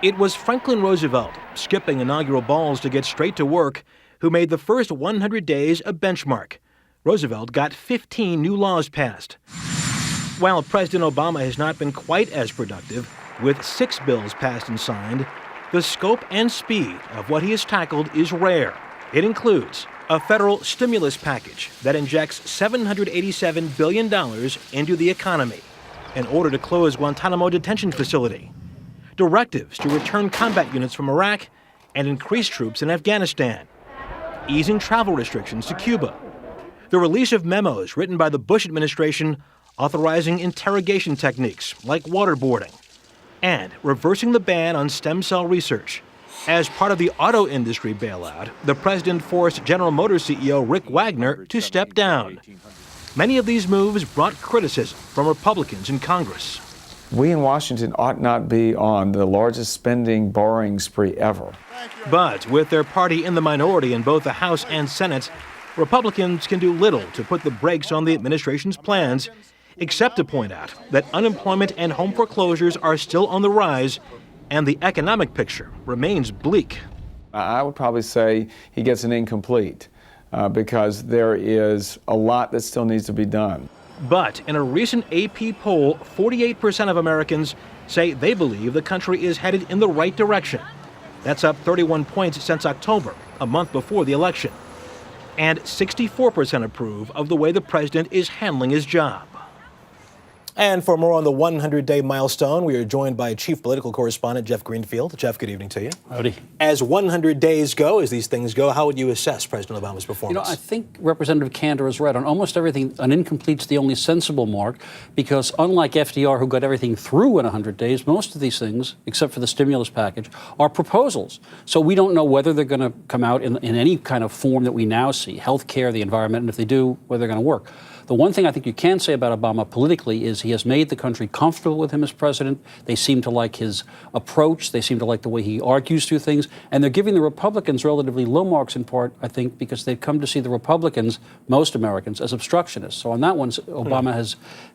It was Franklin Roosevelt, skipping inaugural balls to get straight to work, who made the first 100 days a benchmark. Roosevelt got 15 new laws passed. While President Obama has not been quite as productive, with 6 bills passed and signed, the scope and speed of what he has tackled is rare. It includes a federal stimulus package that injects $787 billion into the economy in order to close Guantanamo detention facility, directives to return combat units from Iraq and increase troops in Afghanistan, easing travel restrictions to Cuba, the release of memos written by the Bush administration authorizing interrogation techniques like waterboarding, and reversing the ban on stem cell research. As part of the auto industry bailout, the president forced General Motors CEO Rick Wagner to step down. Many of these moves brought criticism from Republicans in Congress. We in Washington ought not be on the largest spending borrowing spree ever. But with their party in the minority in both the House and Senate, Republicans can do little to put the brakes on the administration's plans, except to point out that unemployment and home foreclosures are still on the rise, and the economic picture remains bleak. I would probably say he gets an incomplete because there is a lot that still needs to be done. But in a recent AP poll, 48% of Americans say they believe the country is headed in the right direction. That's up 31 points since October, a month before the election. And 64% approve of the way the president is handling his job. And for more on the 100-day milestone, we are joined by Chief Political Correspondent Jeff Greenfield. Jeff, good evening to you. Howdy. As 100 days go, as these things go, how would you assess President Obama's performance? I think Representative Kander is right. On almost everything, an incomplete's the only sensible mark, because unlike FDR, who got everything through in 100 days, most of these things, except for the stimulus package, are proposals. So we don't know whether they're going to come out in any kind of form that we now see, health care, the environment, and if they do, whether they're going to work. The one thing I think you can say about Obama politically is he has made the country comfortable with him as president. They seem to like his approach. They seem to like the way he argues through things. And they're giving the Republicans relatively low marks in part, I think, because they've come to see the Republicans, most Americans, as obstructionists. So on that one, Obama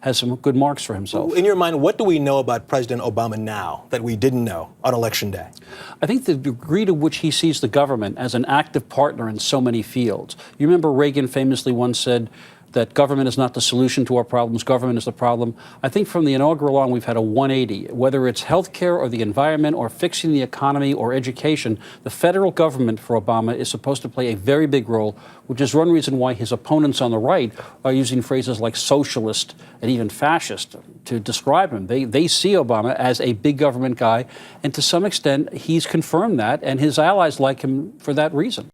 has some good marks for himself. In your mind, what do we know about President Obama now that we didn't know on Election Day? I think the degree to which he sees the government as an active partner in so many fields. You remember Reagan famously once said that government is not the solution to our problems, government is the problem. I think from the inaugural on, we've had a 180. Whether it's health care or the environment or fixing the economy or education, the federal government for Obama is supposed to play a very big role, which is one reason why his opponents on the right are using phrases like socialist and even fascist to describe him. They see Obama as a big government guy, and to some extent, he's confirmed that, and his allies like him for that reason.